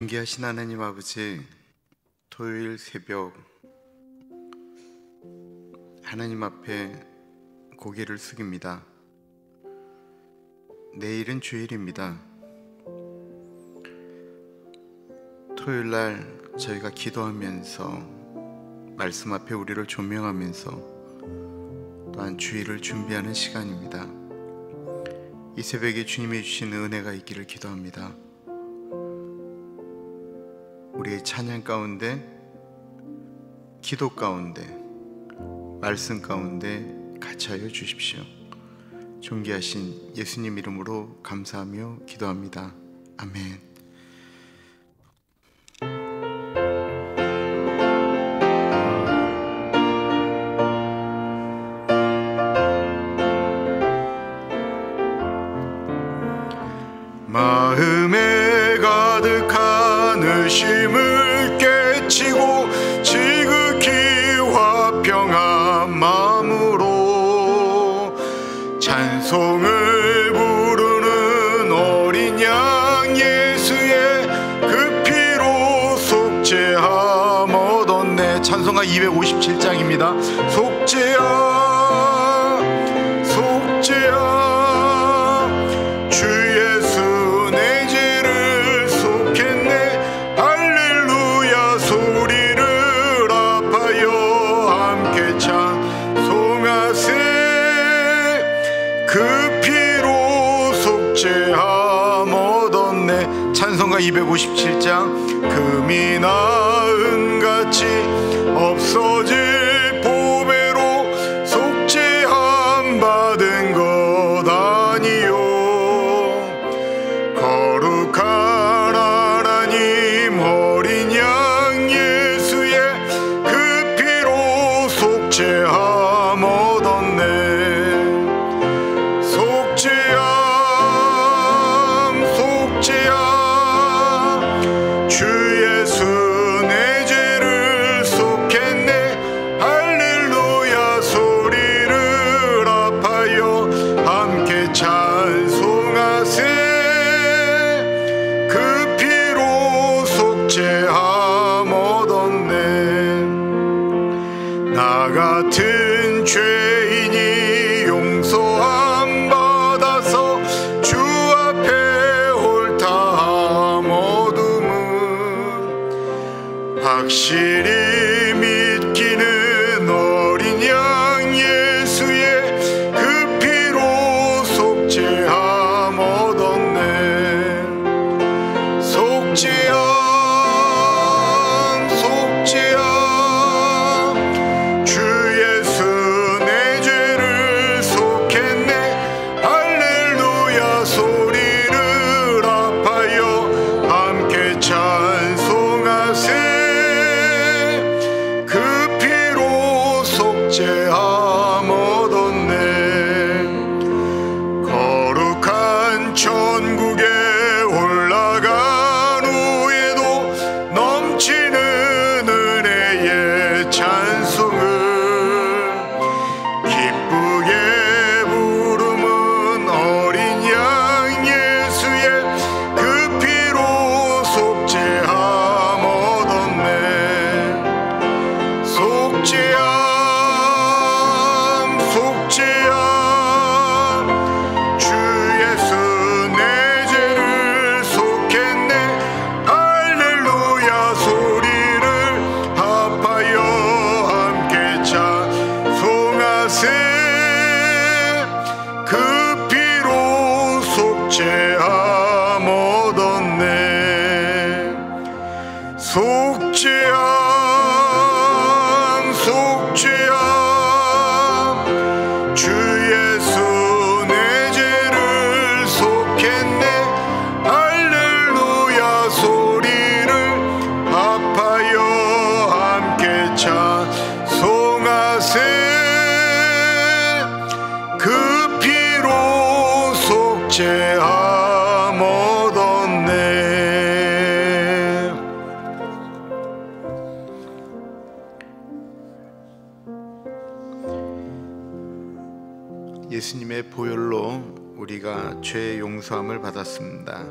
존귀하신 하나님 아버지, 토요일 새벽 하나님 앞에 고개를 숙입니다. 내일은 주일입니다. 토요일날 저희가 기도하면서 말씀 앞에 우리를 조명하면서 또한 주일을 준비하는 시간입니다. 이 새벽에 주님이 주신 은혜가 있기를 기도합니다. 우리의 찬양 가운데, 기도 가운데, 말씀 가운데 같이 하여 주십시오. 존귀하신 예수님 이름으로 감사하며 기도합니다. 아멘. 마음에 가득한 의심을 깨치고 지극히 화평한 마음으로 찬송을 부르는 어린 양 예수의 그 피로 속죄함 얻었네. 찬송가 257장입니다. 속죄함 속죄함 찬송가 257장 금이 나은같이 없어질 보배로 속죄함 받은 것 아니요 거룩한 하나님 어린 양 예수의 그 피로 속죄함 얻었네. 속죄함 같은 죄인이 용서함 받아서 주 앞에 옳다함 얻음은 확실히 믿기는 어린 양 예수의 그 피로 속죄함 얻었네. 속죄함 천국에 올라간 후에도 넘치는 은혜의 찬송을 기쁘게 부르는 어린 양 예수의 그 피로 속죄함 얻었네. 속죄함 속죄함 그 피로 속죄함 얻었네. 속죄함 속죄함 주 예수 내 죄를 속했네. 할렐루야 소리를 합하여 함께 찬송하세. 그 피로 속죄함 얻었네. 예수님의 보혈로 우리가 죄의 용서함을 받았습니다.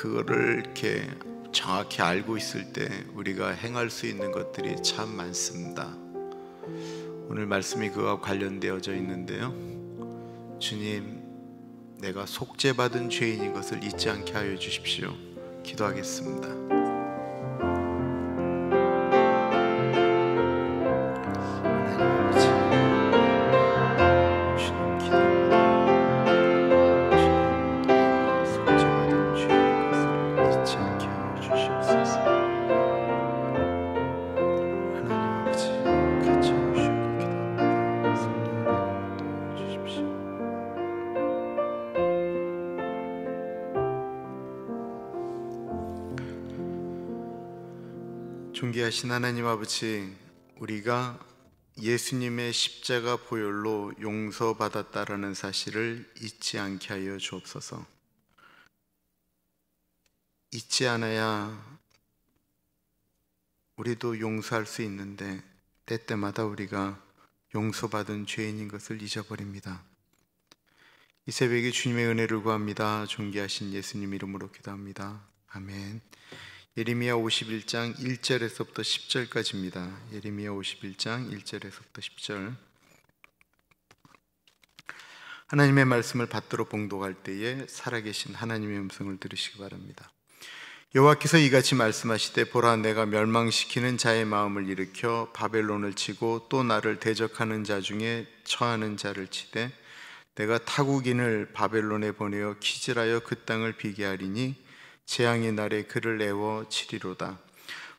그거를 이렇게 정확히 알고 있을 때 우리가 행할 수 있는 것들이 참 많습니다. 오늘 말씀이 그와 관련되어져 있는데요. 주님, 내가 속죄받은 죄인인 것을 잊지 않게 하여 주십시오. 기도하겠습니다. 존귀하신 하나님 아버지, 우리가 예수님의 십자가 보혈로 용서받았다라는 사실을 잊지 않게 하여 주옵소서. 잊지 않아야 우리도 용서할 수 있는데 때때마다 우리가 용서받은 죄인인 것을 잊어버립니다. 이 새벽에 주님의 은혜를 구합니다. 존귀하신 예수님 이름으로 기도합니다. 아멘. 예레미야 51장 1절에서부터 10절까지입니다. 예레미야 51장 1절에서부터 10절. 하나님의 말씀을 받들어 봉독할 때에 살아계신 하나님의 음성을 들으시기 바랍니다. 여호와께서 이같이 말씀하시되, 보라, 내가 멸망시키는 자의 마음을 일으켜 바벨론을 치고 또 나를 대적하는 자 중에 처하는 자를 치되, 내가 타국인을 바벨론에 보내어 기질하여 그 땅을 비게 하리니 재앙의 날에 그를 내어 치리로다.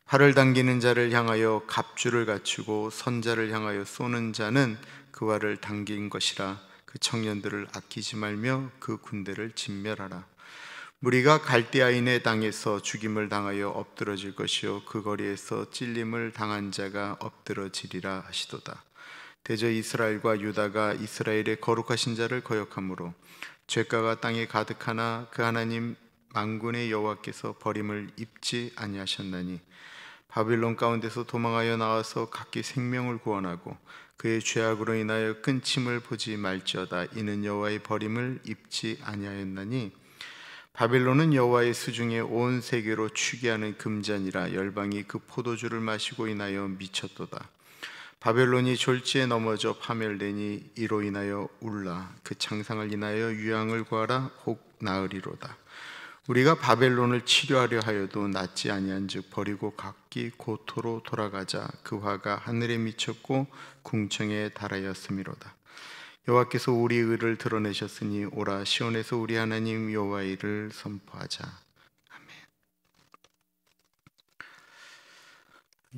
활을 당기는 자를 향하여 갑주를 갖추고 선자를 향하여 쏘는 자는 그 활을 당긴 것이라. 그 청년들을 아끼지 말며 그 군대를 진멸하라. 무리가 갈대아인의 땅에서 죽임을 당하여 엎드러질 것이요 그 거리에서 찔림을 당한 자가 엎드러지리라 하시도다. 대저 이스라엘과 유다가 이스라엘의 거룩하신 자를 거역하므로 죄가가 땅에 가득하나 그 하나님 만군의 여호와께서 버림을 입지 아니하셨나니, 바빌론 가운데서 도망하여 나와서 각기 생명을 구원하고 그의 죄악으로 인하여 끊침을 보지 말지어다. 이는 여호와의 버림을 입지 아니하였나니, 바빌론은 여호와의 수중에 온 세계로 추기하는 금잔이라. 열방이 그 포도주를 마시고 인하여 미쳤도다. 바벨론이 졸지에 넘어져 파멸되니 이로 인하여 울라. 그 창상을 인하여 유양을 구하라. 혹 나으리로다. 우리가 바벨론을 치료하려 하여도 낫지 아니한즉 버리고 각기 고토로 돌아가자. 그 화가 하늘에 미쳤고 궁청에 달하였음이로다. 여호와께서 우리 의를 드러내셨으니 오라, 시온에서 우리 하나님 여호와의 일을 선포하자. 아멘.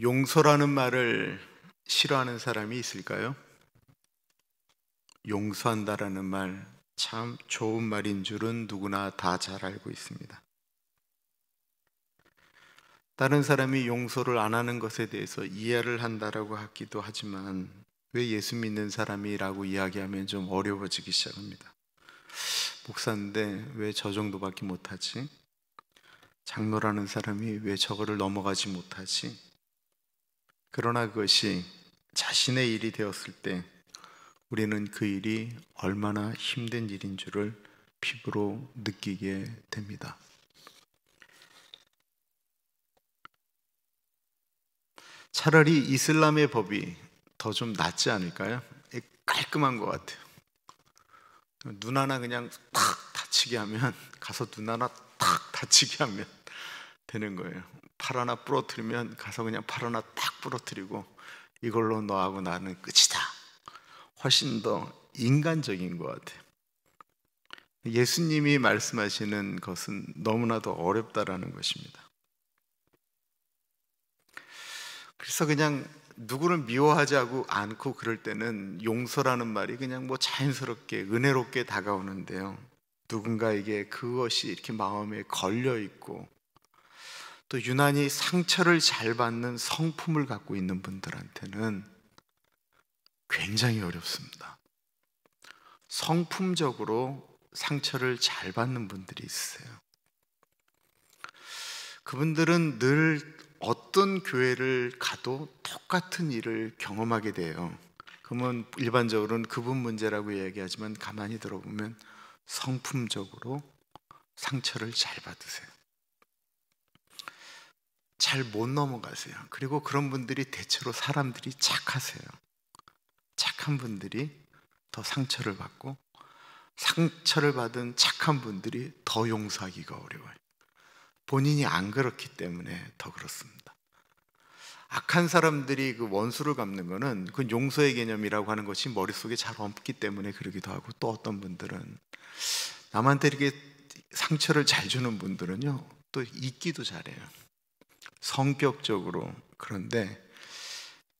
용서라는 말을 싫어하는 사람이 있을까요? 용서한다라는 말 참 좋은 말인 줄은 누구나 다 잘 알고 있습니다. 다른 사람이 용서를 안 하는 것에 대해서 이해를 한다라고 하기도 하지만, 왜 예수 믿는 사람이라고 이야기하면 좀 어려워지기 시작합니다. 목사인데 왜 저 정도밖에 못하지? 장로라는 사람이 왜 저거를 넘어가지 못하지? 그러나 그것이 자신의 일이 되었을 때 우리는 그 일이 얼마나 힘든 일인 줄을 피부로 느끼게 됩니다. 차라리 이슬람의 법이 더 좀 낫지 않을까요? 깔끔한 것 같아요. 눈 하나 그냥 탁 다치게 하면, 가서 눈 하나 탁 다치게 하면 되는 거예요. 팔 하나 부러뜨리면 가서 그냥 팔 하나 딱 부러뜨리고 이걸로 너하고 나는 끝이다. 훨씬 더 인간적인 것 같아요. 예수님이 말씀하시는 것은 너무나도 어렵다라는 것입니다. 그래서 그냥 누구를 미워하지 않고 그럴 때는 용서라는 말이 그냥 뭐 자연스럽게 은혜롭게 다가오는데요, 누군가에게 그것이 이렇게 마음에 걸려 있고 또 유난히 상처를 잘 받는 성품을 갖고 있는 분들한테는 굉장히 어렵습니다. 성품적으로 상처를 잘 받는 분들이 있어요. 그분들은 늘 어떤 교회를 가도 똑같은 일을 경험하게 돼요. 그러면 일반적으로는 그분 문제라고 이야기하지만 가만히 들어보면 성품적으로 상처를 잘 받으세요. 잘 못 넘어가세요. 그리고 그런 분들이 대체로 사람들이 착하세요. 착한 분들이 더 상처를 받고, 상처를 받은 착한 분들이 더 용서하기가 어려워요. 본인이 안 그렇기 때문에 더 그렇습니다. 악한 사람들이 그 원수를 갚는 거는 그 용서의 개념이라고 하는 것이 머릿속에 잘 없기 때문에 그러기도 하고, 또 어떤 분들은 남한테 이렇게 상처를 잘 주는 분들은요, 또 잊기도 잘해요. 성격적으로. 그런데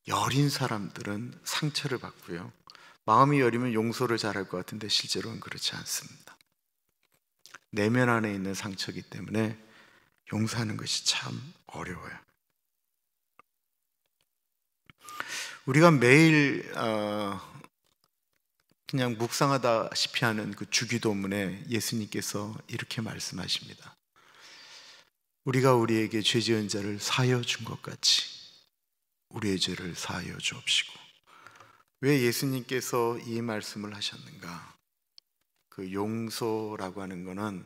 여린 사람들은 상처를 받고요, 마음이 여리면 용서를 잘할 것 같은데 실제로는 그렇지 않습니다. 내면 안에 있는 상처이기 때문에 용서하는 것이 참 어려워요. 우리가 매일 그냥 묵상하다시피 하는 그 주기도문에 예수님께서 이렇게 말씀하십니다. 우리가 우리에게 죄 지은 자를 사하여 준 것 같이 우리의 죄를 사하여 주옵시고. 왜 예수님께서 이 말씀을 하셨는가? 그 용서라고 하는 것은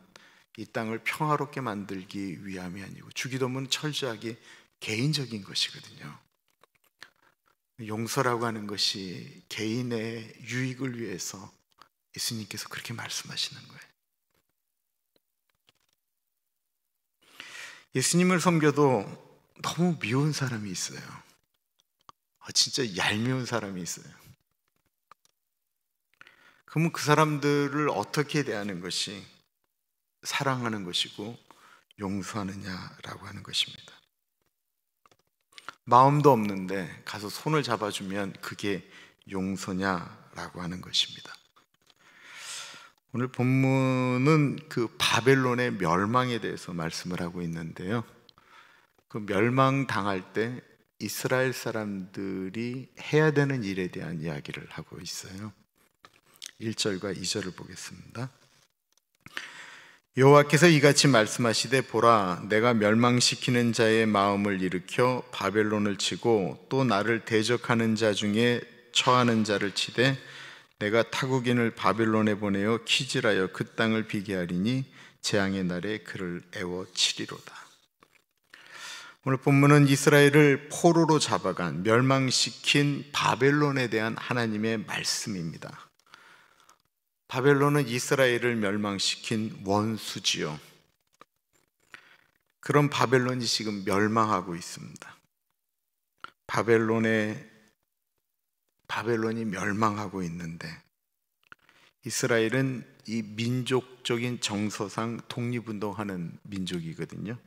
이 땅을 평화롭게 만들기 위함이 아니고, 주기도문은 철저하게 개인적인 것이거든요. 용서라고 하는 것이 개인의 유익을 위해서 예수님께서 그렇게 말씀하시는 거예요. 예수님을 섬겨도 너무 미운 사람이 있어요. 진짜 얄미운 사람이 있어요. 그러면 그 사람들을 어떻게 대하는 것이 사랑하는 것이고 용서하느냐라고 하는 것입니다. 마음도 없는데 가서 손을 잡아주면 그게 용서냐라고 하는 것입니다. 오늘 본문은 그 바벨론의 멸망에 대해서 말씀을 하고 있는데요, 그 멸망당할 때 이스라엘 사람들이 해야 되는 일에 대한 이야기를 하고 있어요. 1절과 2절을 보겠습니다. 여호와께서 이같이 말씀하시되, 보라, 내가 멸망시키는 자의 마음을 일으켜 바벨론을 치고 또 나를 대적하는 자 중에 처하는 자를 치되 내가 타국인을 바벨론에 보내어 키질하여 그 땅을 비게 하리니 재앙의 날에 그를 애워치리로다. 오늘 본문은 이스라엘을 포로로 잡아간, 멸망시킨 바벨론에 대한 하나님의 말씀입니다. 바벨론은 이스라엘을 멸망시킨 원수지요. 그런 바벨론이 지금 멸망하고 있습니다. 바벨론이 멸망하고 있는데, 이스라엘은 이 민족적인 정서상 독립운동하는 민족이거든요.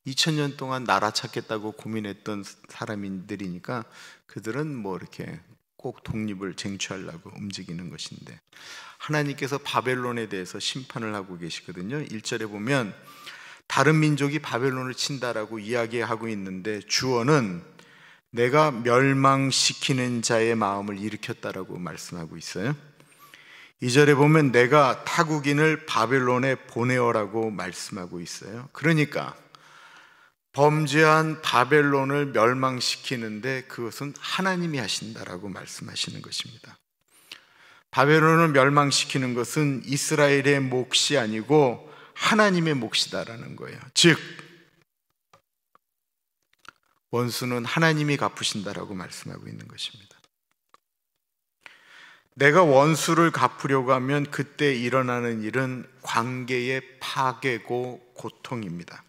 2000년 동안 나라 찾겠다고 고민했던 사람들이니까 그들은 뭐 이렇게 꼭 독립을 쟁취하려고 움직이는 것인데, 하나님께서 바벨론에 대해서 심판을 하고 계시거든요. 1절에 보면 다른 민족이 바벨론을 친다라고 이야기하고 있는데, 주어는 내가 멸망시키는 자의 마음을 일으켰다라고 말씀하고 있어요. 2절에 보면 내가 타국인을 바벨론에 보내어라고 말씀하고 있어요. 그러니까 범죄한 바벨론을 멸망시키는데 그것은 하나님이 하신다라고 말씀하시는 것입니다. 바벨론을 멸망시키는 것은 이스라엘의 몫이 아니고 하나님의 몫이다라는 거예요. 즉 원수는 하나님이 갚으신다라고 말씀하고 있는 것입니다. 내가 원수를 갚으려고 하면 그때 일어나는 일은 관계의 파괴고 고통입니다.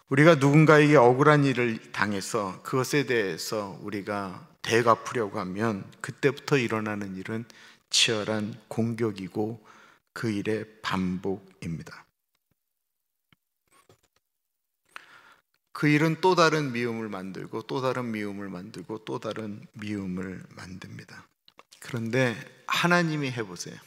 우리가 누군가에게 억울한 일을 당해서 그것에 대해서 우리가 대갚으려고 하면 그때부터 일어나는 일은 치열한 공격이고 그 일의 반복입니다. 그 일은 또 다른 미움을 만들고 또 다른 미움을 만들고 또 다른 미움을 만듭니다. 그런데 하나님이 해보세요.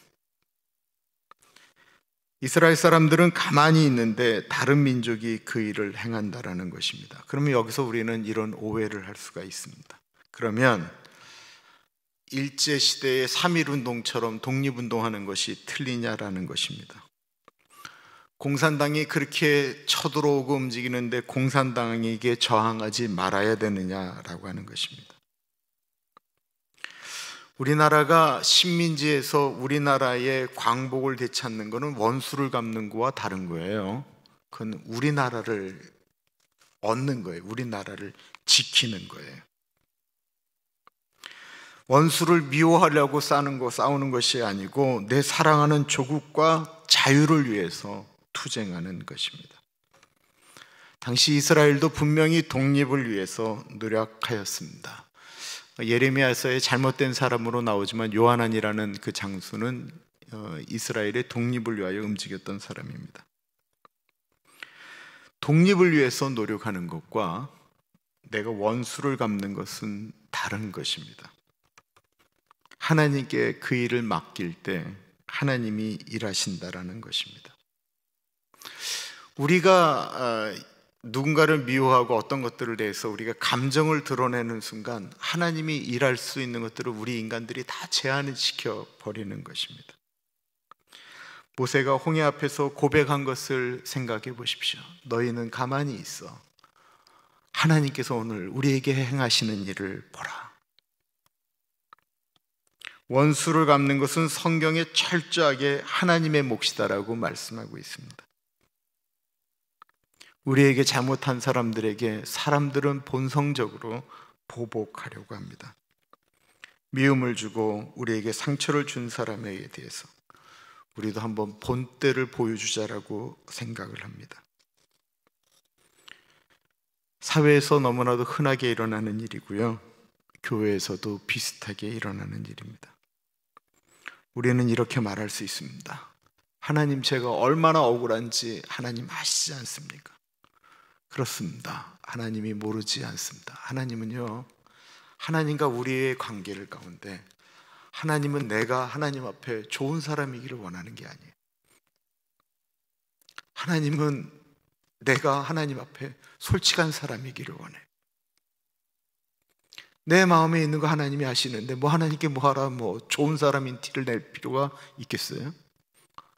이스라엘 사람들은 가만히 있는데 다른 민족이 그 일을 행한다라는 것입니다. 그러면 여기서 우리는 이런 오해를 할 수가 있습니다. 그러면 일제시대의 3.1운동처럼 독립운동하는 것이 틀리냐라는 것입니다. 공산당이 그렇게 쳐들어오고 움직이는데 공산당에게 저항하지 말아야 되느냐라고 하는 것입니다. 우리나라가 식민지에서 우리나라의 광복을 되찾는 것은 원수를 갚는 거와 다른 거예요. 그건 우리나라를 얻는 거예요. 우리나라를 지키는 거예요. 원수를 미워하려고 싸우는 것이 아니고 내 사랑하는 조국과 자유를 위해서 투쟁하는 것입니다. 당시 이스라엘도 분명히 독립을 위해서 노력하였습니다. 예레미야서에 잘못된 사람으로 나오지만 요하난이라는 그 장수는 이스라엘의 독립을 위하여 움직였던 사람입니다. 독립을 위해서 노력하는 것과 내가 원수를 갚는 것은 다른 것입니다. 하나님께 그 일을 맡길 때 하나님이 일하신다라는 것입니다. 우리가 누군가를 미워하고 어떤 것들에 대해서 우리가 감정을 드러내는 순간 하나님이 일할 수 있는 것들을 우리 인간들이 다 제한을 시켜 버리는 것입니다. 모세가 홍해 앞에서 고백한 것을 생각해 보십시오. 너희는 가만히 있어. 하나님께서 오늘 우리에게 행하시는 일을 보라. 원수를 갚는 것은 성경에 철저하게 하나님의 몫이다라고 말씀하고 있습니다. 우리에게 잘못한 사람들에게 사람들은 본성적으로 보복하려고 합니다. 미움을 주고 우리에게 상처를 준 사람에 대해서 우리도 한번 본때를 보여주자라고 생각을 합니다. 사회에서 너무나도 흔하게 일어나는 일이고요, 교회에서도 비슷하게 일어나는 일입니다. 우리는 이렇게 말할 수 있습니다. 하나님, 제가 얼마나 억울한지 하나님 아시지 않습니까? 그렇습니다. 하나님이 모르지 않습니다. 하나님은요, 하나님과 우리의 관계를 가운데 하나님은 내가 하나님 앞에 좋은 사람이기를 원하는 게 아니에요. 하나님은 내가 하나님 앞에 솔직한 사람이기를 원해요. 내 마음에 있는 거 하나님이 아시는데 하나님께 뭐하라 좋은 사람인 티를 낼 필요가 있겠어요?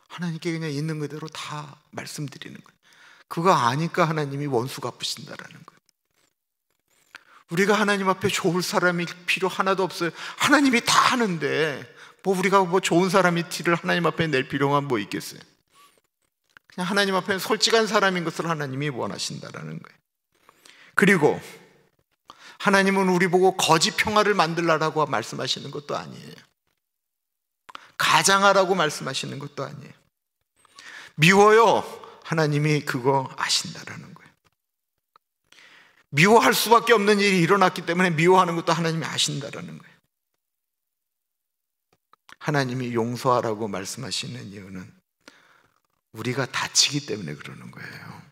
하나님께 그냥 있는 그대로 다 말씀드리는 거예요. 그거 아니까 하나님이 원수 갚으신다라는 거예요. 우리가 하나님 앞에 좋을 사람이 필요 하나도 없어요. 하나님이 다 하는데 우리가 좋은 사람이 티를 하나님 앞에 낼 필요가 있겠어요? 그냥 하나님 앞에 솔직한 사람인 것을 하나님이 원하신다라는 거예요. 그리고 하나님은 우리 보고 거짓 평화를 만들라라고 말씀하시는 것도 아니에요. 가장하라고 말씀하시는 것도 아니에요. 미워요. 하나님이 그거 아신다라는 거예요. 미워할 수밖에 없는 일이 일어났기 때문에 미워하는 것도 하나님이 아신다라는 거예요. 하나님이 용서하라고 말씀하시는 이유는 우리가 다치기 때문에 그러는 거예요.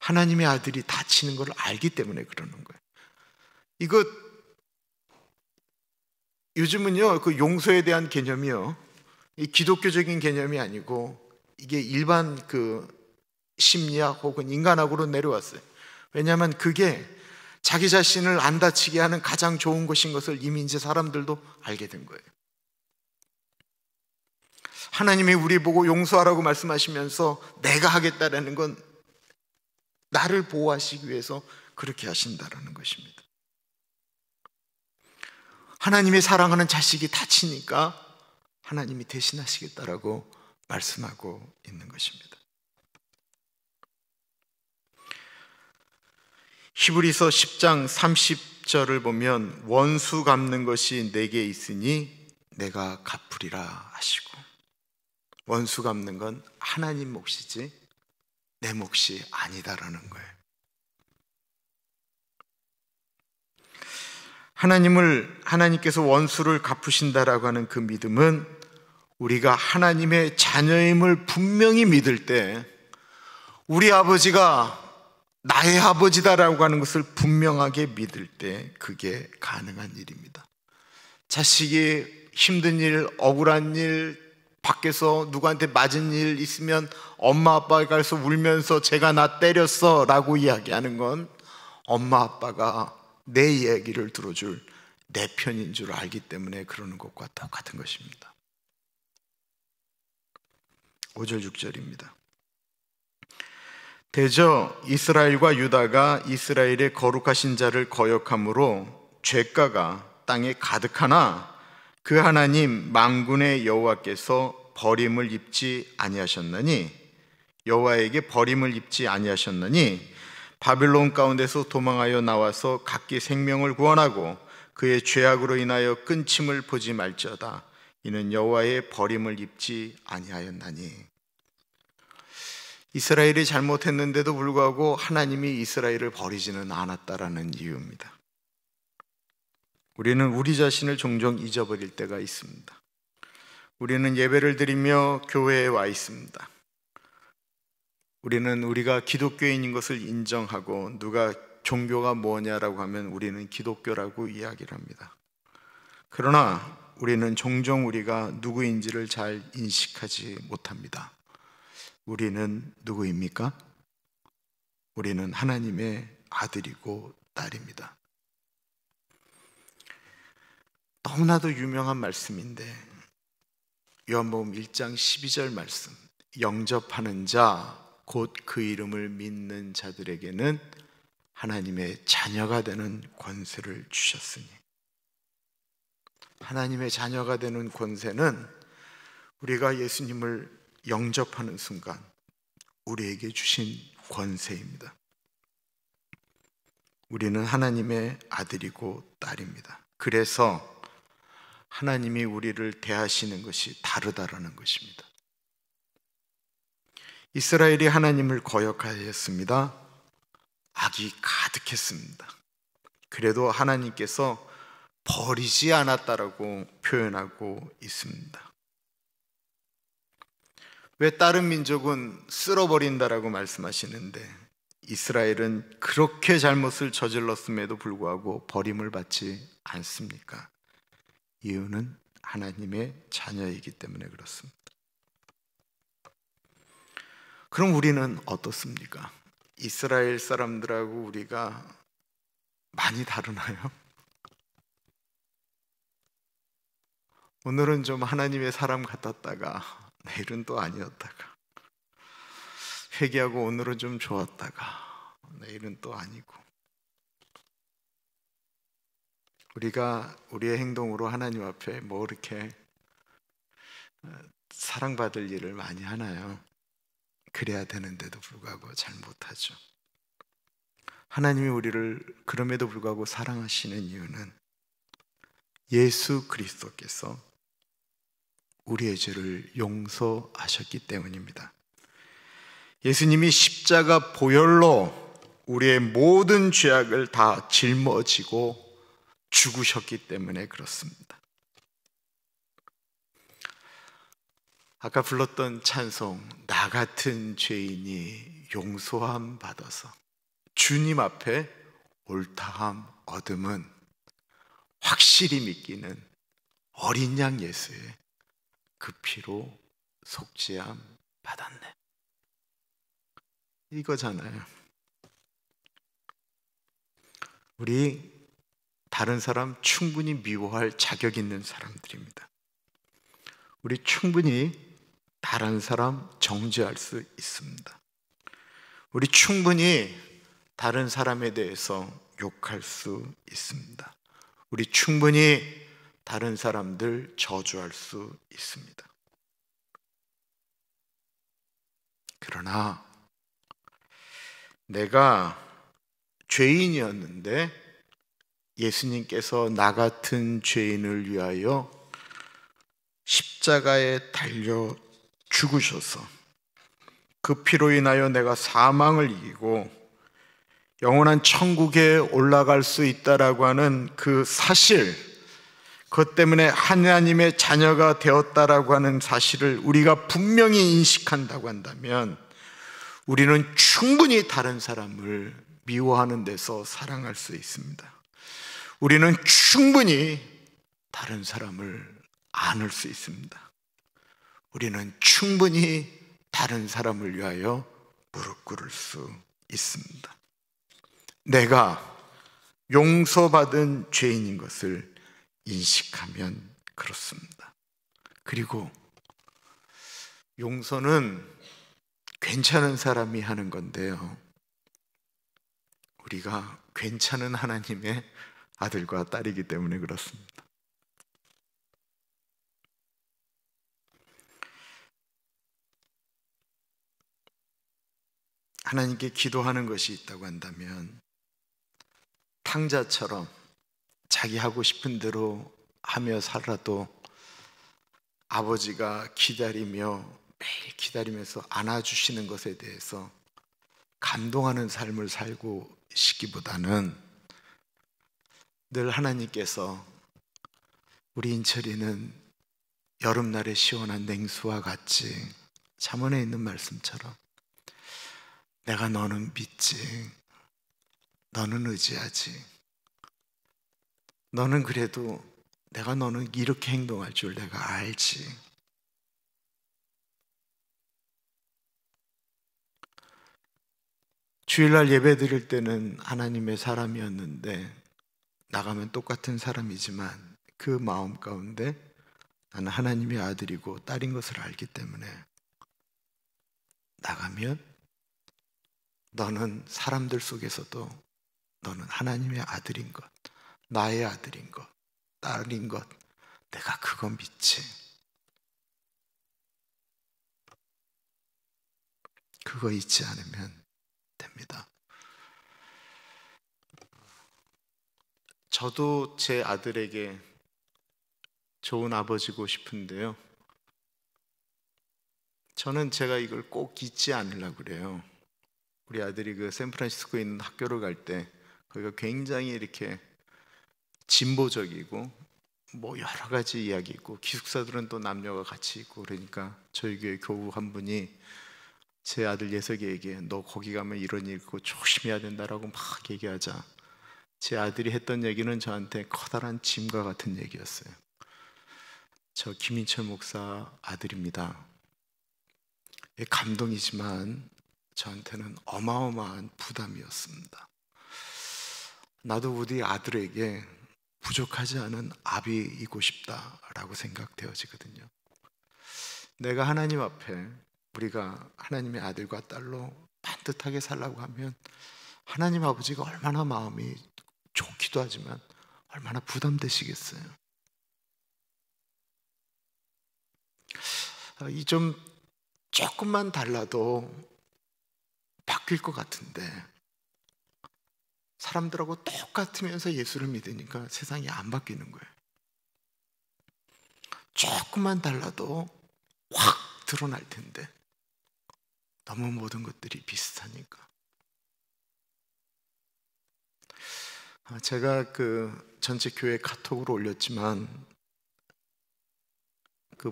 하나님의 아들이 다치는 걸 알기 때문에 그러는 거예요. 이거 요즘은요, 그 용서에 대한 개념이요, 이 기독교적인 개념이 아니고 이게 일반 그 심리학 혹은 인간학으로 내려왔어요. 왜냐하면 그게 자기 자신을 안 다치게 하는 가장 좋은 것인 것을 이미 이제 사람들도 알게 된 거예요. 하나님이 우리 보고 용서하라고 말씀하시면서 내가 하겠다라는 건 나를 보호하시기 위해서 그렇게 하신다라는 것입니다. 하나님이 사랑하는 자식이 다치니까 하나님이 대신하시겠다라고 말씀하고 있는 것입니다. 히브리서 10장 30절을 보면 원수 갚는 것이 내게 있으니 내가 갚으리라 하시고, 원수 갚는 건 하나님 몫이지 내 몫이 아니다라는 거예요. 하나님께서 원수를 갚으신다라고 하는 그 믿음은 우리가 하나님의 자녀임을 분명히 믿을 때, 우리 아버지가 나의 아버지다라고 하는 것을 분명하게 믿을 때 그게 가능한 일입니다. 자식이 힘든 일, 억울한 일, 밖에서 누구한테 맞은 일 있으면 엄마 아빠가 가서 울면서 제가 나 때렸어 라고 이야기하는 건 엄마 아빠가 내 이야기를 들어줄 내 편인 줄 알기 때문에 그러는 것과 똑같은 것입니다. 5절 6절입니다. 대저 이스라엘과 유다가 이스라엘의 거룩하신 자를 거역함으로 죄가가 땅에 가득하나 그 하나님 만군의 여호와께서 버림을 입지 아니하셨나니, 여호와에게 버림을 입지 아니하셨나니 바빌론 가운데서 도망하여 나와서 각기 생명을 구원하고 그의 죄악으로 인하여 끊침을 보지 말지어다. 이는 여호와의 버림을 입지 아니하였나니. 이스라엘이 잘못했는데도 불구하고 하나님이 이스라엘을 버리지는 않았다라는 이유입니다. 우리는 우리 자신을 종종 잊어버릴 때가 있습니다. 우리는 예배를 드리며 교회에 와 있습니다. 우리는 우리가 기독교인인 것을 인정하고 누가 종교가 뭐냐라고 하면 우리는 기독교라고 이야기를 합니다. 그러나 우리는 종종 우리가 누구인지를 잘 인식하지 못합니다. 우리는 누구입니까? 우리는 하나님의 아들이고 딸입니다. 너무나도 유명한 말씀인데 요한복음 1장 12절 말씀, 영접하는 자 곧 그 이름을 믿는 자들에게는 하나님의 자녀가 되는 권세를 주셨으니. 하나님의 자녀가 되는 권세는 우리가 예수님을 영접하는 순간 우리에게 주신 권세입니다. 우리는 하나님의 아들이고 딸입니다. 그래서 하나님이 우리를 대하시는 것이 다르다라는 것입니다. 이스라엘이 하나님을 거역하였습니다. 악이 가득했습니다. 그래도 하나님께서 버리지 않았다라고 표현하고 있습니다. 왜 다른 민족은 쓸어버린다라고 말씀하시는데 이스라엘은 그렇게 잘못을 저질렀음에도 불구하고 버림을 받지 않습니까? 이유는 하나님의 자녀이기 때문에 그렇습니다. 그럼 우리는 어떻습니까? 이스라엘 사람들하고 우리가 많이 다르나요? 오늘은 좀 하나님의 사람 같았다가 내일은 또 아니었다가, 회개하고 오늘은 좀 좋았다가 내일은 또 아니고, 우리가 우리의 행동으로 하나님 앞에 뭐 이렇게 사랑받을 일을 많이 하나요? 그래야 되는데도 불구하고 잘 못하죠. 하나님이 우리를 그럼에도 불구하고 사랑하시는 이유는 예수 그리스도께서 우리의 죄를 용서하셨기 때문입니다. 예수님이 십자가 보혈로 우리의 모든 죄악을 다 짊어지고 죽으셨기 때문에 그렇습니다. 아까 불렀던 찬송, 나 같은 죄인이 용서함 받아서 주님 앞에 옳다함 얻음은 확실히 믿기는 어린 양 예수의 그 피로 속죄함 받았네, 이거잖아요. 우리 다른 사람 충분히 미워할 자격 있는 사람들입니다. 우리 충분히 다른 사람 정죄할 수 있습니다. 우리 충분히 다른 사람에 대해서 욕할 수 있습니다. 우리 충분히 다른 사람들 저주할 수 있습니다. 그러나 내가 죄인이었는데 예수님께서 나 같은 죄인을 위하여 십자가에 달려 죽으셔서 그 피로 인하여 내가 사망을 이기고 영원한 천국에 올라갈 수 있다라고 하는 그 사실, 그것 때문에 하나님의 자녀가 되었다라고 하는 사실을 우리가 분명히 인식한다고 한다면 우리는 충분히 다른 사람을 미워하는 데서 사랑할 수 있습니다. 우리는 충분히 다른 사람을 안을 수 있습니다. 우리는 충분히 다른 사람을 위하여 무릎 꿇을 수 있습니다. 내가 용서받은 죄인인 것을 인식하면 그렇습니다. 그리고 용서는 괜찮은 사람이 하는 건데요, 우리가 괜찮은 하나님의 아들과 딸이기 때문에 그렇습니다. 하나님께 기도하는 것이 있다고 한다면 탕자처럼 자기 하고 싶은 대로 하며 살아도 아버지가 기다리며 매일 기다리면서 안아주시는 것에 대해서 감동하는 삶을 살고 싶기보다는 늘 하나님께서 우리 인철이는 여름날의 시원한 냉수와 같이, 잠언에 있는 말씀처럼 내가 너는 믿지, 너는 의지하지, 너는 그래도 내가 너는 이렇게 행동할 줄 내가 알지. 주일날 예배 드릴 때는 하나님의 사람이었는데 나가면 똑같은 사람이지만 그 마음 가운데 나는 하나님의 아들이고 딸인 것을 알기 때문에 나가면 너는 사람들 속에서도 너는 하나님의 아들인 것, 나의 아들인 것, 딸인 것, 내가 그거 믿지. 그거 잊지 않으면 됩니다. 저도 제 아들에게 좋은 아버지고 싶은데요, 저는 제가 이걸 꼭 잊지 않으려고 그래요. 우리 아들이 그 샌프란시스코에 있는 학교를 갈 때 거기가 굉장히 이렇게 진보적이고 뭐 여러 가지 이야기 있고 기숙사들은 또 남녀가 같이 있고 그러니까 저희 교회 교우 한 분이 제 아들 예석이에게 너 거기 가면 이런 일 있고 조심해야 된다라고 막 얘기하자 제 아들이 했던 얘기는 저한테 커다란 짐과 같은 얘기였어요. 저 김인철 목사 아들입니다. 감동이지만 저한테는 어마어마한 부담이었습니다. 나도 우리 아들에게 부족하지 않은 아비이고 싶다라고 생각되어지거든요. 내가 하나님 앞에 우리가 하나님의 아들과 딸로 반듯하게 살라고 하면 하나님 아버지가 얼마나 마음이 좋기도 하지만 얼마나 부담되시겠어요. 이 좀 조금만 달라도 바뀔 것 같은데 사람들하고 똑같으면서 예수를 믿으니까 세상이 안 바뀌는 거예요. 조금만 달라도 확 드러날 텐데 너무 모든 것들이 비슷하니까. 제가 그 전체 교회 카톡으로 올렸지만 그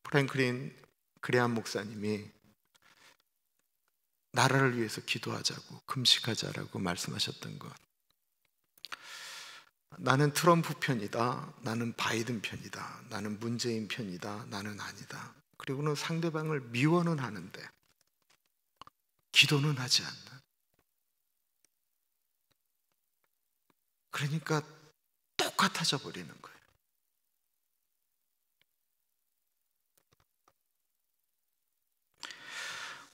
프랭클린 그레함 목사님이 나라를 위해서 기도하자고 금식하자라고 말씀하셨던 것, 나는 트럼프 편이다, 나는 바이든 편이다, 나는 문재인 편이다, 나는 아니다. 그리고는 상대방을 미워는 하는데 기도는 하지 않는, 그러니까 똑같아져 버리는 거예요.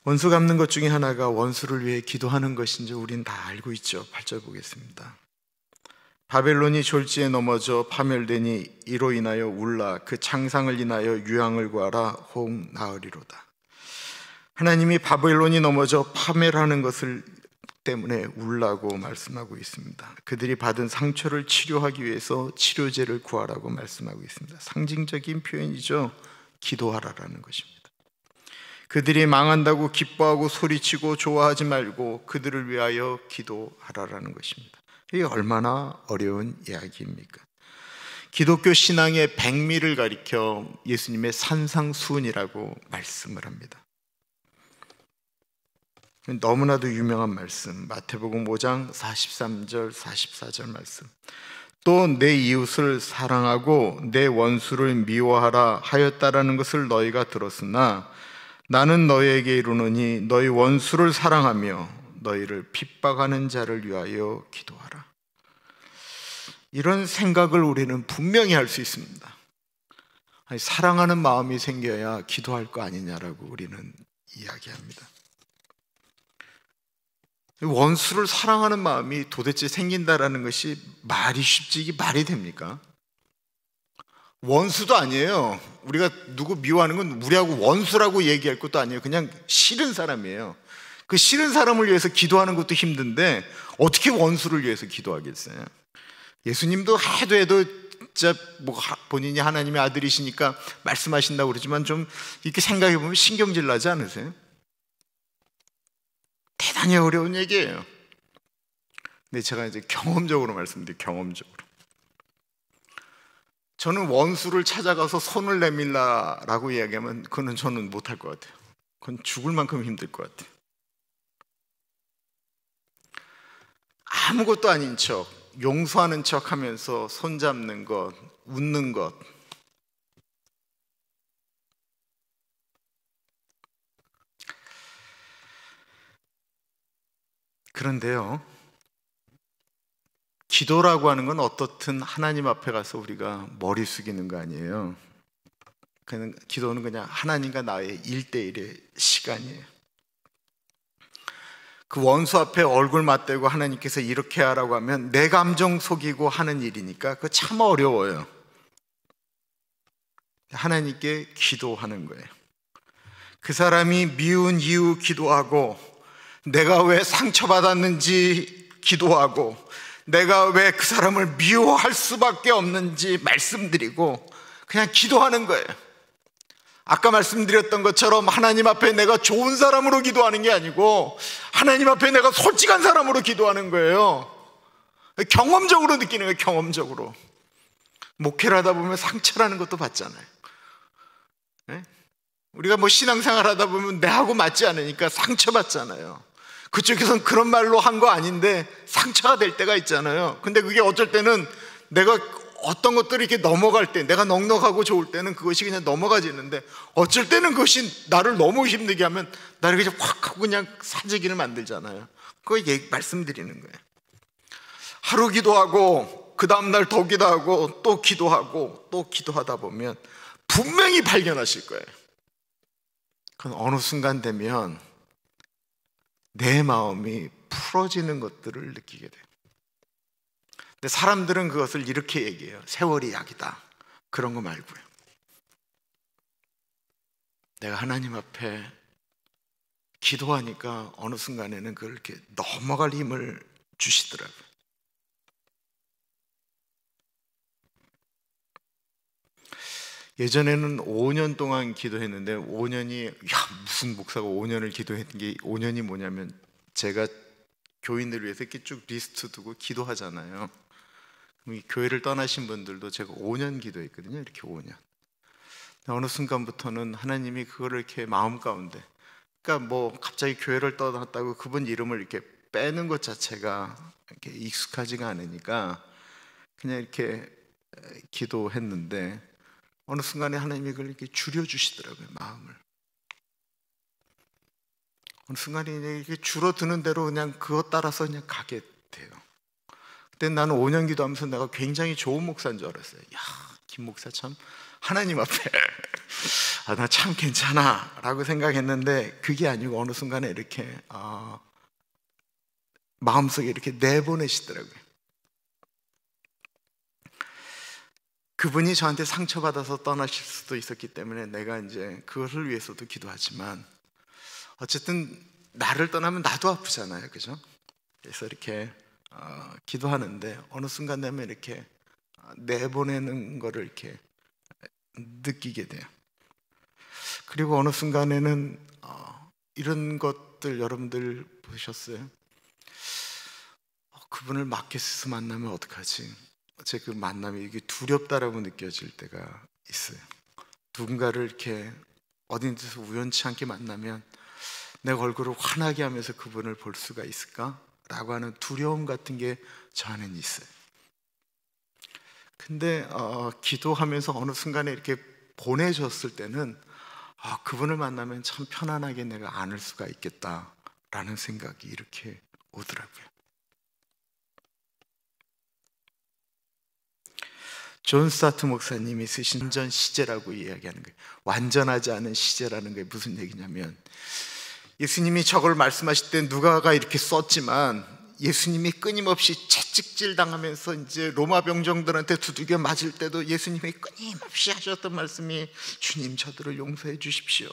원수 갚는 것 중에 하나가 원수를 위해 기도하는 것인지 우린 다 알고 있죠. 8절 보겠습니다. 바벨론이 졸지에 넘어져 파멸되니 이로 인하여 울라. 그 창상을 인하여 유황을 구하라. 혹 나으리로다. 하나님이 바벨론이 넘어져 파멸하는 것을 때문에 울라고 말씀하고 있습니다. 그들이 받은 상처를 치료하기 위해서 치료제를 구하라고 말씀하고 있습니다. 상징적인 표현이죠. 기도하라라는 것입니다. 그들이 망한다고 기뻐하고 소리치고 좋아하지 말고 그들을 위하여 기도하라라는 것입니다. 이게 얼마나 어려운 이야기입니까? 기독교 신앙의 백미를 가리켜 예수님의 산상수훈이라고 말씀을 합니다. 너무나도 유명한 말씀, 마태복음 5장 43절 44절 말씀. 또 내 이웃을 사랑하고 내 원수를 미워하라 하였다라는 것을 너희가 들었으나 나는 너희에게 이르노니 너희 원수를 사랑하며 너희를 핍박하는 자를 위하여 기도하라. 이런 생각을 우리는 분명히 할 수 있습니다. 아니, 사랑하는 마음이 생겨야 기도할 거 아니냐라고 우리는 이야기합니다. 원수를 사랑하는 마음이 도대체 생긴다라는 것이 말이 쉽지, 이게 말이 됩니까? 원수도 아니에요. 우리가 누구 미워하는 건 우리하고 원수라고 얘기할 것도 아니에요. 그냥 싫은 사람이에요. 그 싫은 사람을 위해서 기도하는 것도 힘든데 어떻게 원수를 위해서 기도하겠어요? 예수님도 해도 진짜 뭐 본인이 하나님의 아들이시니까 말씀하신다고 그러지만 좀 이렇게 생각해 보면 신경질 나지 않으세요? 대단히 어려운 얘기예요. 근데 제가 이제 경험적으로 말씀드릴게요. 경험적으로 저는 원수를 찾아가서 손을 내밀라라고 이야기하면 그거는 저는 못할 것 같아요. 그건 죽을 만큼 힘들 것 같아요. 아무것도 아닌 척, 용서하는 척 하면서 손잡는 것, 웃는 것, 그런데요, 기도라고 하는 건 어떻든 하나님 앞에 가서 우리가 머리 숙이는 거 아니에요. 기도는 그냥 하나님과 나의 1대1의 시간이에요. 그 원수 앞에 얼굴 맞대고 하나님께서 이렇게 하라고 하면 내 감정 속이고 하는 일이니까 그거 참 어려워요. 하나님께 기도하는 거예요. 그 사람이 미운 이유 기도하고, 내가 왜 상처받았는지 기도하고, 내가 왜 그 사람을 미워할 수밖에 없는지 말씀드리고 그냥 기도하는 거예요. 아까 말씀드렸던 것처럼 하나님 앞에 내가 좋은 사람으로 기도하는 게 아니고 하나님 앞에 내가 솔직한 사람으로 기도하는 거예요. 경험적으로 느끼는 거예요. 경험적으로. 목회를 하다 보면 상처라는 것도 받잖아요. 네? 우리가 뭐 신앙생활 하다 보면 내하고 맞지 않으니까 상처받잖아요. 그쪽에서는 그런 말로 한 거 아닌데 상처가 될 때가 있잖아요. 근데 그게 어쩔 때는 내가 어떤 것들이 이렇게 넘어갈 때, 내가 넉넉하고 좋을 때는 그것이 그냥 넘어가지는데, 어쩔 때는 그것이 나를 너무 힘들게 하면 나를 그냥 확 하고 그냥 사재기를 만들잖아요. 그거 말씀드리는 거예요. 하루 기도하고 그 다음날 더 기도하고 또 기도하고 또 기도하다 보면 분명히 발견하실 거예요. 그건 어느 순간 되면 내 마음이 풀어지는 것들을 느끼게 돼요. 근데 사람들은 그것을 이렇게 얘기해요. 세월이 약이다. 그런 거 말고요. 내가 하나님 앞에 기도하니까 어느 순간에는 그걸 이렇게 넘어갈 힘을 주시더라고요. 예전에는 5년 동안 기도했는데 5년이, 무슨 목사가 5년을 기도했는 게 5년이 뭐냐면, 제가 교인들을 위해서 이렇게 쭉 리스트 두고 기도하잖아요. 그럼 이 교회를 떠나신 분들도 제가 5년 기도했거든요. 이렇게 5년. 어느 순간부터는 하나님이 그거를 이렇게 마음 가운데, 그러니까 뭐 갑자기 교회를 떠났다고 그분 이름을 이렇게 빼는 것 자체가 이렇게 익숙하지가 않으니까 그냥 이렇게 기도했는데, 어느 순간에 하나님이 그걸 이렇게 줄여주시더라고요. 마음을. 어느 순간에 이렇게 줄어드는 대로 그냥 그것 따라서 그냥 가게 돼요. 그때 나는 5년 기도하면서 내가 굉장히 좋은 목사인 줄 알았어요. 야, 김 목사 참 하나님 앞에 나 참 괜찮아 라고 생각했는데, 그게 아니고 어느 순간에 이렇게 마음속에 이렇게 내보내시더라고요. 그분이 저한테 상처받아서 떠나실 수도 있었기 때문에 내가 이제 그것을 위해서도 기도하지만, 어쨌든 나를 떠나면 나도 아프잖아요. 그죠? 그래서 이렇게 기도하는데 어느 순간 되면 이렇게 내보내는 거를 이렇게 느끼게 돼요. 그리고 어느 순간에는 이런 것들 여러분들 보셨어요? 그분을 마켓에서 만나면 어떡하지? 제 그 만남이 이게 두렵다라고 느껴질 때가 있어요. 누군가를 이렇게 어딘 데서 우연치 않게 만나면 내 얼굴을 환하게 하면서 그분을 볼 수가 있을까? 라고 하는 두려움 같은 게 저 안에는 있어요. 근데 기도하면서 어느 순간에 이렇게 보내줬을 때는 그분을 만나면 참 편안하게 내가 안을 수가 있겠다라는 생각이 이렇게 오더라고요. 존 스타트 목사님이 쓰신 완전 시제라고 이야기하는 거예요. 완전하지 않은 시제라는 게 무슨 얘기냐면, 예수님이 저걸 말씀하실 때 누가가 이렇게 썼지만 예수님이 끊임없이 채찍질 당하면서 이제 로마 병정들한테 두들겨 맞을 때도 예수님이 끊임없이 하셨던 말씀이, 주님 저들을 용서해 주십시오.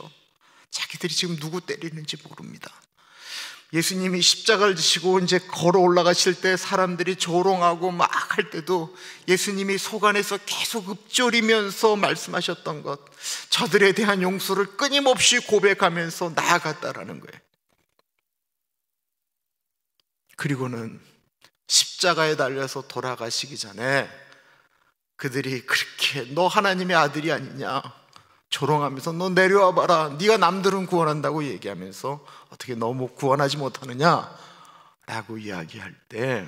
자기들이 지금 누구 때리는지 모릅니다. 예수님이 십자가를 지시고 이제 걸어 올라가실 때 사람들이 조롱하고 막 할 때도 예수님이 속 안에서 계속 읊조리면서 말씀하셨던 것, 저들에 대한 용서를 끊임없이 고백하면서 나아갔다라는 거예요. 그리고는 십자가에 달려서 돌아가시기 전에 그들이 그렇게 너 하나님의 아들이 아니냐 조롱하면서 너 내려와 봐라, 네가 남들은 구원한다고 얘기하면서 어떻게 너 구원하지 못하느냐 라고 이야기할 때,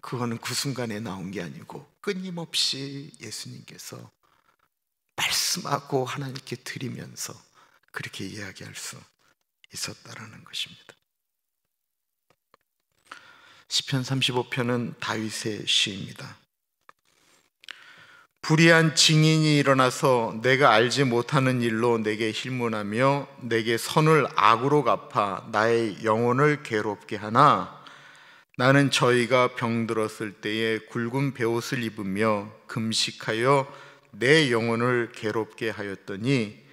그거는 그 순간에 나온 게 아니고 끊임없이 예수님께서 말씀하고 하나님께 드리면서 그렇게 이야기할 수 있었다라는 것입니다. 시편 35편은 다윗의 시입니다. 불의한 증인이 일어나서 내가 알지 못하는 일로 내게 힐문하며 내게 선을 악으로 갚아 나의 영혼을 괴롭게 하나, 나는 저희가 병들었을 때에 굵은 베옷을 입으며 금식하여 내 영혼을 괴롭게 하였더니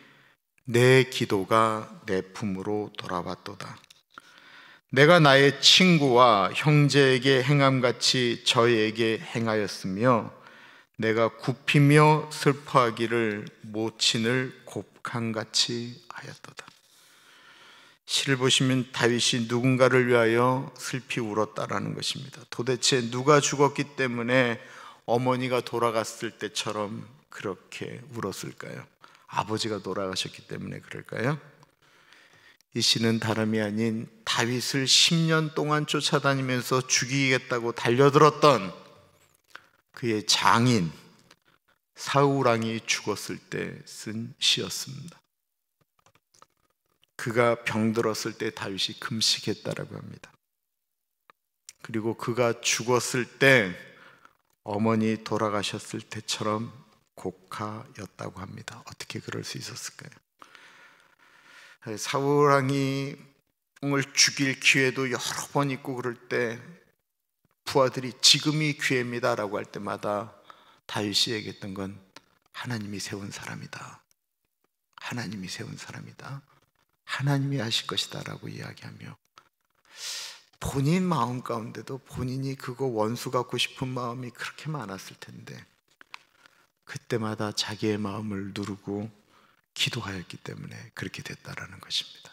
내 기도가 내 품으로 돌아왔도다. 내가 나의 친구와 형제에게 행함같이 저희에게 행하였으며 내가 굽히며 슬퍼하기를 모친을 곱함같이 하였도다. 시를 보시면 다윗이 누군가를 위하여 슬피 울었다라는 것입니다. 도대체 누가 죽었기 때문에 어머니가 돌아갔을 때처럼 그렇게 울었을까요? 아버지가 돌아가셨기 때문에 그럴까요? 이 시는 다름이 아닌 다윗을 10년 동안 쫓아다니면서 죽이겠다고 달려들었던 그의 장인 사울 왕이 죽었을 때 쓴 시였습니다. 그가 병들었을 때 다윗이 금식했다라고 합니다. 그리고 그가 죽었을 때 어머니 돌아가셨을 때처럼 곡하였다고 합니다. 어떻게 그럴 수 있었을까요? 사울 왕이 죽일 기회도 여러 번 있고 그럴 때 부하들이 지금이 기회입니다 라고 할 때마다 다윗이 얘기했던 건 하나님이 세운 사람이다, 하나님이 세운 사람이다, 하나님이 하실 것이다 라고 이야기하며, 본인 마음 가운데도 본인이 그거 원수 갖고 싶은 마음이 그렇게 많았을 텐데 그때마다 자기의 마음을 누르고 기도하였기 때문에 그렇게 됐다라는 것입니다.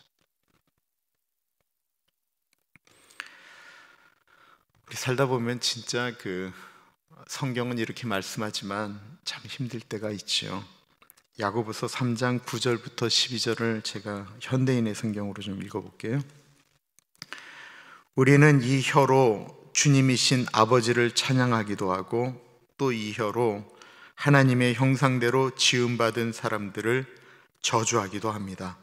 우리 살다 보면 진짜 성경은 이렇게 말씀하지만 참 힘들 때가 있죠. 야고보서 3장 9절부터 12절을 제가 현대인의 성경으로 좀 읽어볼게요. 우리는 이 혀로 주님이신 아버지를 찬양하기도 하고 또 이 혀로 하나님의 형상대로 지음받은 사람들을 저주하기도 합니다.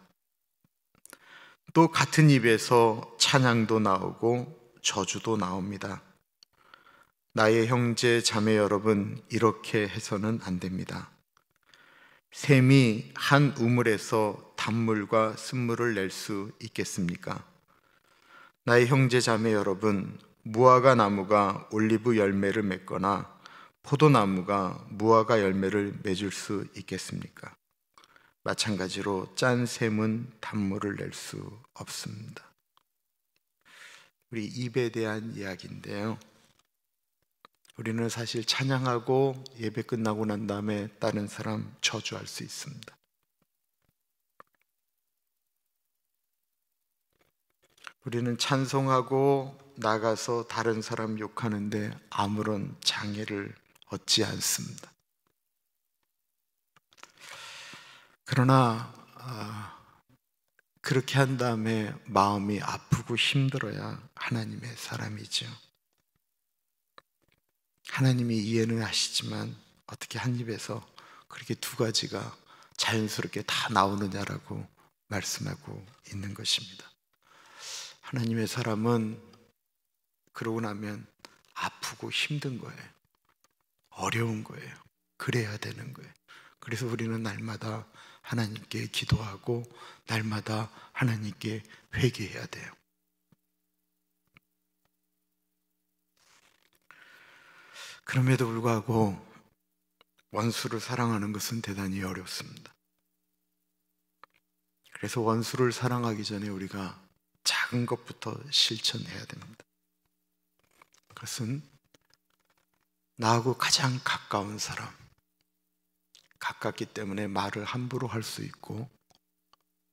또 같은 입에서 찬양도 나오고 저주도 나옵니다. 나의 형제 자매 여러분, 이렇게 해서는 안 됩니다. 샘이 한 우물에서 단물과 쓴물을 낼 수 있겠습니까? 나의 형제 자매 여러분, 무화과 나무가 올리브 열매를 맺거나 포도나무가 무화과 열매를 맺을 수 있겠습니까? 마찬가지로 짠 샘은 단물을 낼 수 없습니다. 우리 입에 대한 이야기인데요, 우리는 사실 찬양하고 예배 끝나고 난 다음에 다른 사람 저주할 수 있습니다. 우리는 찬송하고 나가서 다른 사람 욕하는데 아무런 장애를 얻지 않습니다. 그러나 그렇게 한 다음에 마음이 아프고 힘들어야 하나님의 사람이죠. 하나님이 이해는 하시지만 어떻게 한 입에서 그렇게 두 가지가 자연스럽게 다 나오느냐라고 말씀하고 있는 것입니다. 하나님의 사람은 그러고 나면 아프고 힘든 거예요. 어려운 거예요. 그래야 되는 거예요. 그래서 우리는 날마다 하나님께 기도하고 날마다 하나님께 회개해야 돼요. 그럼에도 불구하고 원수를 사랑하는 것은 대단히 어렵습니다. 그래서 원수를 사랑하기 전에 우리가 작은 것부터 실천해야 됩니다. 그것은 나하고 가장 가까운 사람, 가깝기 때문에 말을 함부로 할 수 있고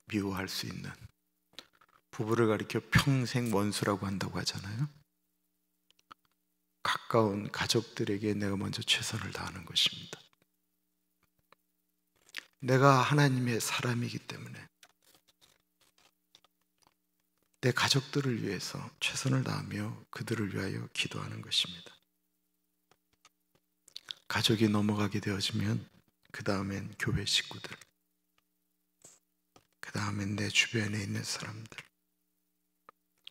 미워할 수 있는, 부부를 가리켜 평생 원수라고 한다고 하잖아요. 가까운 가족들에게 내가 먼저 최선을 다하는 것입니다. 내가 하나님의 사람이기 때문에 내 가족들을 위해서 최선을 다하며 그들을 위하여 기도하는 것입니다. 가족이 넘어가게 되어지면 그 다음엔 교회 식구들, 그 다음엔 내 주변에 있는 사람들,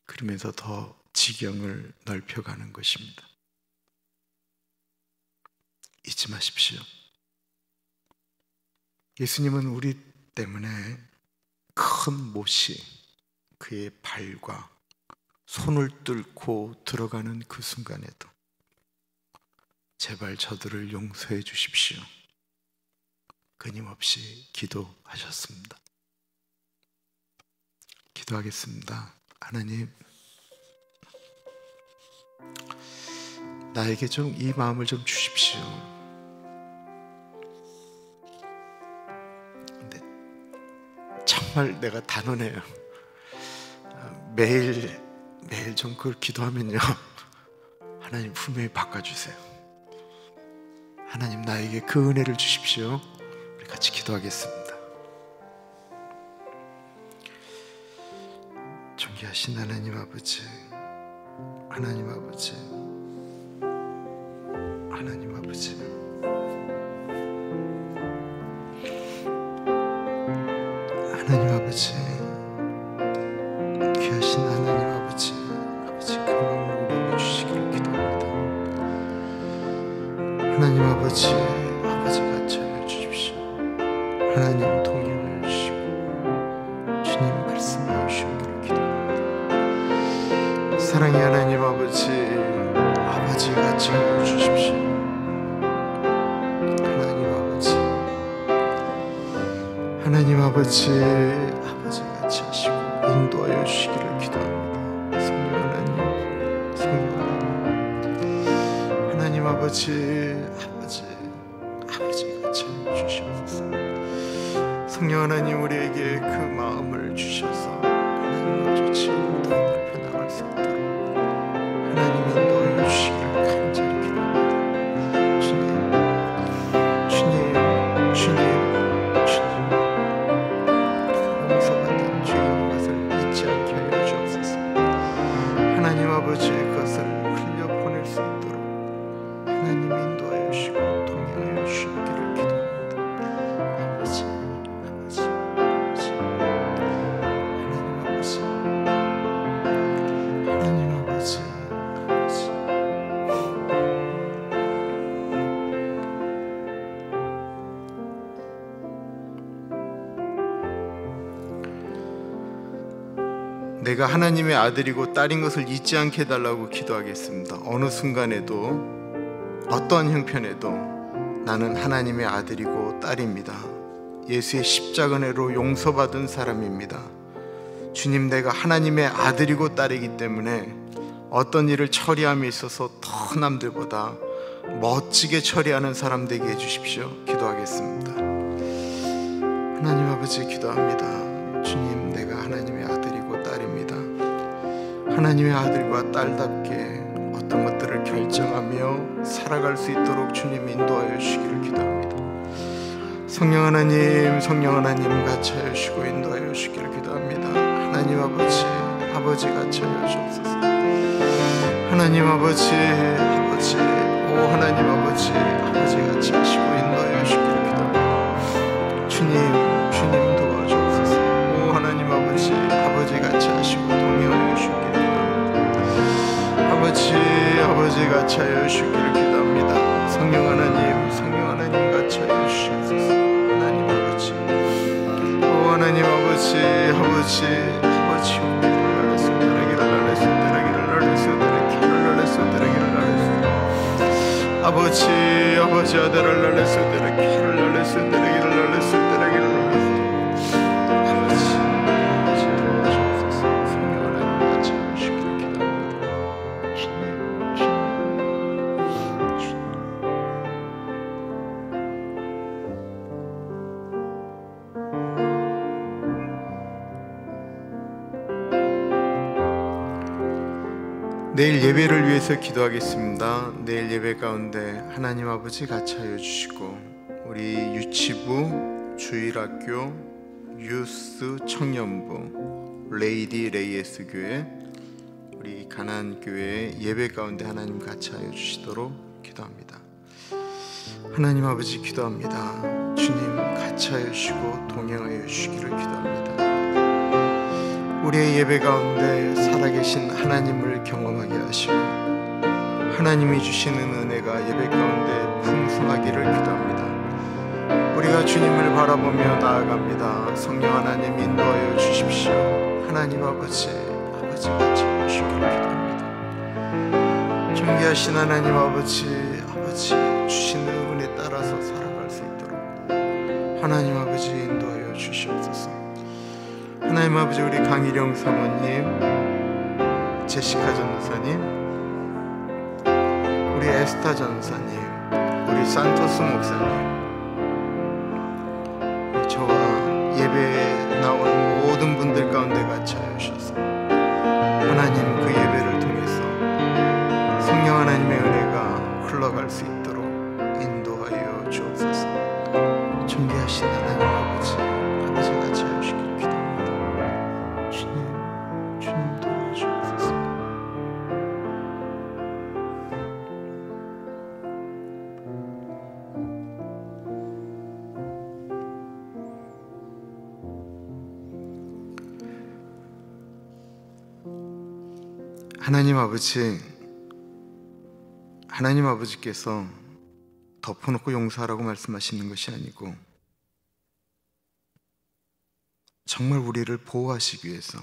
그러면서 더 지경을 넓혀가는 것입니다. 잊지 마십시오. 예수님은 우리 때문에 큰 못이 그의 발과 손을 뚫고 들어가는 그 순간에도 제발 저들을 용서해 주십시오, 끊임없이 기도하셨습니다. 기도하겠습니다. 하나님, 나에게 좀 이 마음을 좀 주십시오. 근데 정말 내가 단언해요. 매일 좀 그걸 기도하면요, 하나님 분명히 바꿔주세요. 하나님, 나에게 그 은혜를 주십시오. 우리 같이 기도하겠습니다. 존귀하신 하나님 아버지, 하나님 아버지, 하나님 아버지, 하나님 아버지, 귀하신 하나님 아버지, 아버지 그 마음을 우리에게 주시기를 기도합니다. 하나님 아버지, 아버지가 전해 주십시오. 하나님 동행하여 주시고 주님 말씀하여 주시기를 기도합니다. 사랑의 하나님 아버지, 아버지가 전해 주십시오. 하나님 아버지, 하나님 아버지, 아버지가 지시고 인도하여 주시기를 기도합니다. 성령 하나님, 성령 하나님, 하나님 아버지, 아버지가 전해 주시옵소서. 성령 하나님, 우리에게 그 마음을 주셔서 하나님 아버지 지혜를 더 넓혀 나갈 수 있도록 하나님 인도하여 주시기를 간절히 기도합니다. 주님, 용서받은 주인 것을 잊지 않게 하여 주옵소서. 하나님 아버지, 그것을 흘려보낼 수 있도록 하나님 인도하여 주시고 동행하여 주시기를 기도합니다. 아버지, 하나님 아버지, 내가 하나님의 아들이고 딸인 것을 잊지 않게 해달라고 기도하겠습니다. 어느 순간에도, 어떠한 형편에도 나는 하나님의 아들이고 딸입니다. 예수의 십자가 은혜로 용서받은 사람입니다. 주님, 내가 하나님의 아들이고 딸이기 때문에 어떤 일을 처리함에 있어서 더 남들보다 멋지게 처리하는 사람 되게 해주십시오. 기도하겠습니다. 하나님 아버지, 기도합니다. 주님, 내가 하나님의 아들이고 딸입니다. 하나님의 아들과 딸답게 어떤 것들을 결정하며 살아갈 수 있도록 주님 인도하여 주시기를 기도합니다. 성령 하나님, 성령 하나님 같이 하여 주시고 인도하여 주시기를 기도합니다. 하나님 아버지, 아버지 같이 하여 주옵소서. 하나님 아버지, 아버지, 오 하나님 아버지, 아버지 같이 하시고 인도하여 주시기를 기도합니다. 주님 도와주옵소서. 오 하나님 아버지, 아버지 같이 하시고 동행하여 주시기를 기도합니다. 아버지 같이 하여 주시기를 기도합니다. 성령 하나님 같이 하여 주시옵소서. 하나님 아버지, 오 하나님 아버지, 아버지 아들을 날렸으되라 키를 날렸으되라 기를 날렸으되라 기를 날렸으되라 아버지 도와주옵소서. 성령 하나님 내일 예배를 위해서 기도하겠습니다. 내일 예배 가운데 하나님 아버지 같이 하여 주시고, 우리 유치부, 주일학교, 유스, 청년부, 레이디 레이에스 교회, 우리 가나안 교회 예배 가운데 하나님 같이 하여 주시도록 기도합니다. 하나님 아버지 기도합니다. 주님 같이 하여 주시고 동행하여 주시기를 기도합니다. 우리의 예배 가운데 살아계신 하나님을 경험하게 하시고, 하나님이 주시는 은혜가 예배 가운데 풍성하기를 기도합니다. 우리가 주님을 바라보며 나아갑니다. 성령 하나님 인도하여 주십시오. 하나님 아버지 같이 해주시기를 기도합니다. 존귀하신 하나님 아버지 주시는 은혜 따라서 살아갈 수 있도록 하나님 아버지 인도하여 주시옵소서. 하나님 아버지, 우리 강일영 사모님, 제시카 전사님, 우리 에스타 전사님, 우리 산토스 목사님, 저와 예배에 나온 모든 분들 가운데 같이 하여 주셔서 하나님 그 예배를 통해서 성령 하나님의 은혜가 흘러갈 수 있도록 인도하여 주옵소서. 존귀하신 하나님 아버지 같이 하여 주시기를 기도합니다. 주님 도와주옵소서. 하나님 아버지께서 덮어놓고 용서하라고 말씀하시는 것이 아니고, 정말 우리를 보호하시기 위해서,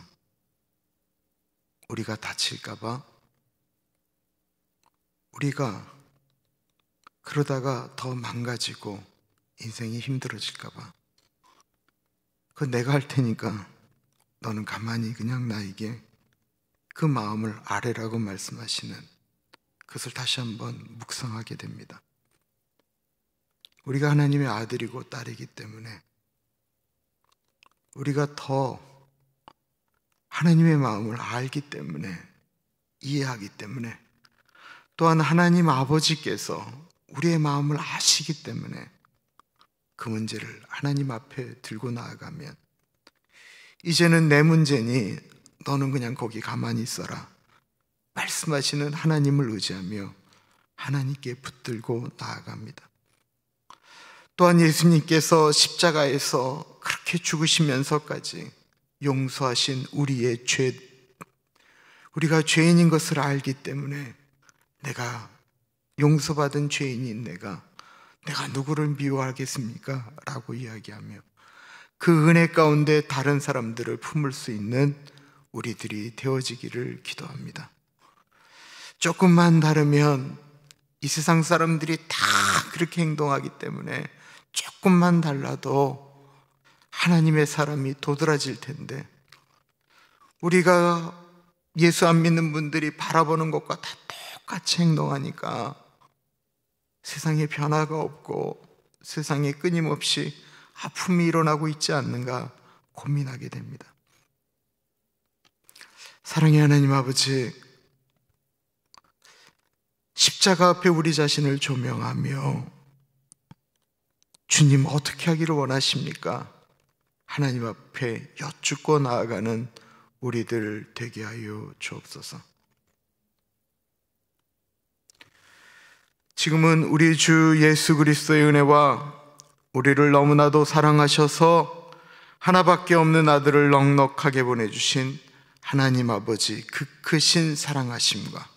우리가 다칠까봐, 우리가 그러다가 더 망가지고 인생이 힘들어질까봐, 그건 내가 할 테니까 너는 가만히 그냥 나에게 그 마음을 아뢰라고 말씀하시는 그것을 다시 한번 묵상하게 됩니다. 우리가 하나님의 아들이고 딸이기 때문에, 우리가 더 하나님의 마음을 알기 때문에, 이해하기 때문에, 또한 하나님 아버지께서 우리의 마음을 아시기 때문에 그 문제를 하나님 앞에 들고 나아가면, 이제는 내 문제니 너는 그냥 거기 가만히 있어라 말씀하시는 하나님을 의지하며 하나님께 붙들고 나아갑니다. 또한 예수님께서 십자가에서 그렇게 죽으시면서까지 용서하신 우리의 죄, 우리가 죄인인 것을 알기 때문에, 내가 용서받은 죄인인 내가 누구를 미워하겠습니까? 라고 이야기하며 그 은혜 가운데 다른 사람들을 품을 수 있는 우리들이 되어지기를 기도합니다. 조금만 다르면 이 세상 사람들이 다 그렇게 행동하기 때문에 조금만 달라도 하나님의 사람이 도드라질 텐데, 우리가 예수 안 믿는 분들이 바라보는 것과 다 똑같이 행동하니까 세상에 변화가 없고 세상에 끊임없이 아픔이 일어나고 있지 않는가 고민하게 됩니다. 사랑의 하나님 아버지, 십자가 앞에 우리 자신을 조명하며 주님 어떻게 하기를 원하십니까? 하나님 앞에 여쭙고 나아가는 우리들 되게 하여 주옵소서. 지금은 우리 주 예수 그리스도의 은혜와 우리를 너무나도 사랑하셔서 하나밖에 없는 아들을 넉넉하게 보내주신 하나님 아버지 그 크신 사랑하심과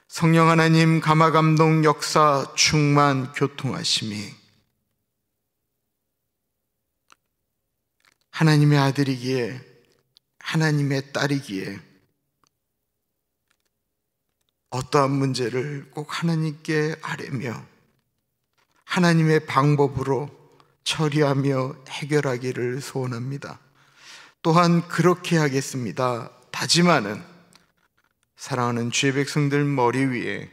성령 하나님 감화감동 역사 충만 교통하심이 하나님의 아들이기에 하나님의 딸이기에 어떠한 문제를 꼭 하나님께 아뢰며 하나님의 방법으로 처리하며 해결하기를 소원합니다. 또한 그렇게 하겠습니다 다짐하는 사랑하는 주의 백성들 머리 위에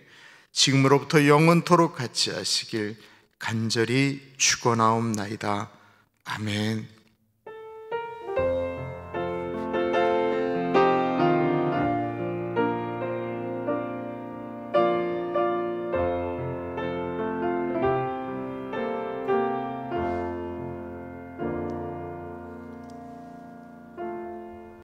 지금으로부터 영원토록 같이 하시길 간절히 축원하옵나이다. 아멘.